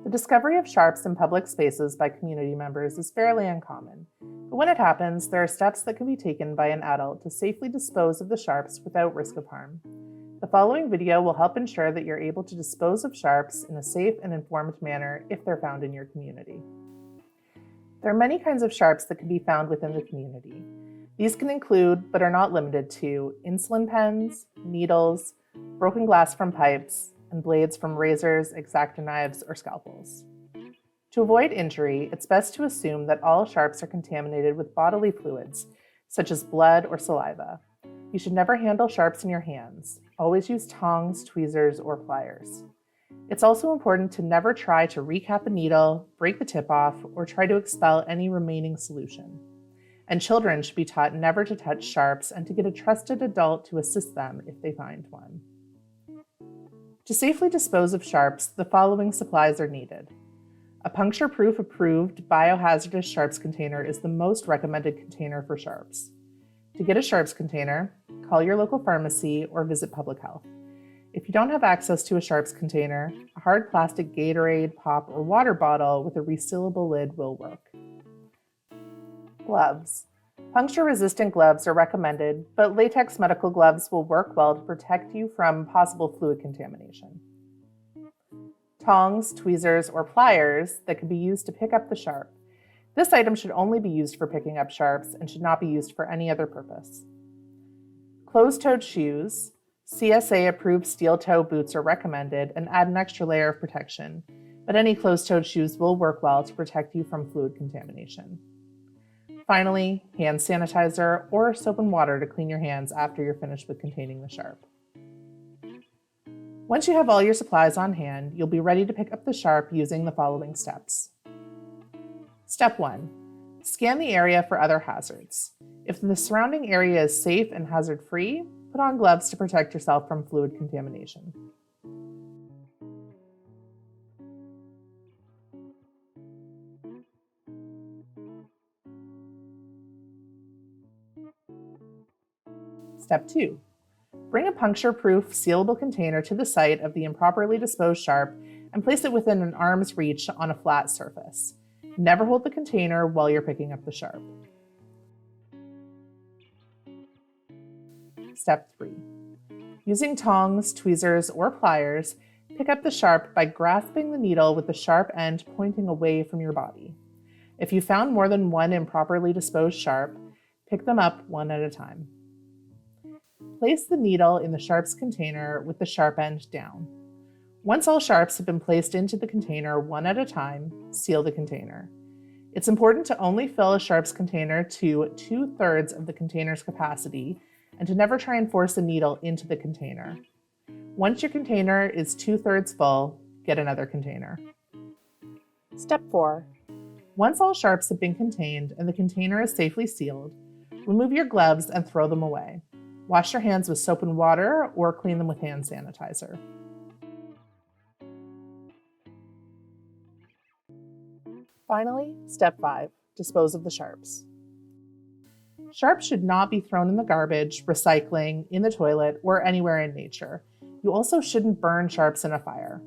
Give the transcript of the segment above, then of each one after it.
The discovery of sharps in public spaces by community members is fairly uncommon, but when it happens, there are steps that can be taken by an adult to safely dispose of the sharps without risk of harm. The following video will help ensure that you're able to dispose of sharps in a safe and informed manner if they're found in your community. There are many kinds of sharps that can be found within the community. These can include, but are not limited to, insulin pens, needles, broken glass from pipes, and blades from razors, X-Acto knives, or scalpels. To avoid injury, it's best to assume that all sharps are contaminated with bodily fluids, such as blood or saliva. You should never handle sharps in your hands. Always use tongs, tweezers, or pliers. It's also important to never try to recap a needle, break the tip off, or try to expel any remaining solution. And children should be taught never to touch sharps and to get a trusted adult to assist them if they find one. To safely dispose of sharps, the following supplies are needed. A puncture-proof approved biohazardous sharps container is the most recommended container for sharps. To get a sharps container, call your local pharmacy or visit public health. If you don't have access to a sharps container, a hard plastic Gatorade, pop, or water bottle with a resealable lid will work. Gloves. Puncture-resistant gloves are recommended, but latex medical gloves will work well to protect you from possible fluid contamination. Tongs, tweezers, or pliers that can be used to pick up the sharp. This item should only be used for picking up sharps and should not be used for any other purpose. Closed-toed shoes. CSA-approved steel-toe boots are recommended and add an extra layer of protection, but any closed-toed shoes will work well to protect you from fluid contamination. Finally, hand sanitizer or soap and water to clean your hands after you're finished with containing the sharp. Once you have all your supplies on hand, you'll be ready to pick up the sharp using the following steps. Step 1. Scan the area for other hazards. If the surrounding area is safe and hazard-free, put on gloves to protect yourself from fluid contamination. Step 2. Bring a puncture-proof, sealable container to the site of the improperly disposed sharp and place it within an arm's reach on a flat surface. Never hold the container while you're picking up the sharp. Step 3. Using tongs, tweezers, or pliers, pick up the sharp by grasping the needle with the sharp end pointing away from your body. If you found more than one improperly disposed sharp, pick them up one at a time. Place the needle in the sharps container with the sharp end down. Once all sharps have been placed into the container one at a time, seal the container. It's important to only fill a sharps container to 2/3 of the container's capacity and to never try and force a needle into the container. Once your container is 2/3 full, get another container. Step 4. Once all sharps have been contained and the container is safely sealed, remove your gloves and throw them away. Wash your hands with soap and water or clean them with hand sanitizer. Finally, step 5, dispose of the sharps. Sharps should not be thrown in the garbage, recycling, in the toilet, or anywhere in nature. You also shouldn't burn sharps in a fire.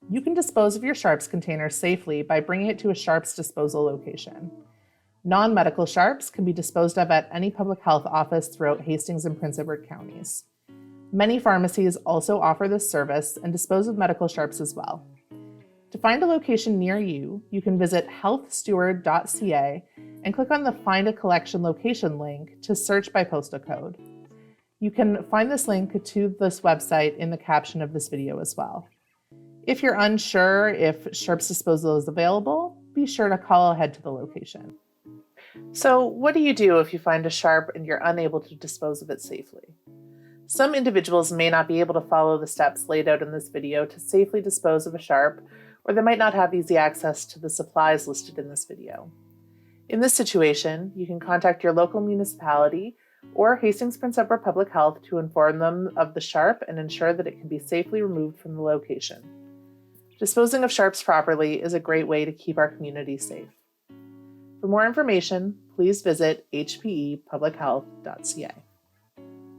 You can dispose of your sharps container safely by bringing it to a sharps disposal location. Non-medical sharps can be disposed of at any public health office throughout Hastings and Prince Edward counties. Many pharmacies also offer this service and dispose of medical sharps as well. To find a location near you, you can visit healthsteward.ca and click on the Find a Collection Location link to search by postal code. You can find this link to this website in the caption of this video as well. If you're unsure if sharps disposal is available, be sure to call ahead to the location. So what do you do if you find a sharp and you're unable to dispose of it safely? Some individuals may not be able to follow the steps laid out in this video to safely dispose of a sharp, or they might not have easy access to the supplies listed in this video. In this situation, you can contact your local municipality or Hastings Prince Edward Public Health to inform them of the sharp and ensure that it can be safely removed from the location. Disposing of sharps properly is a great way to keep our community safe. For more information, please visit hpepublichealth.ca.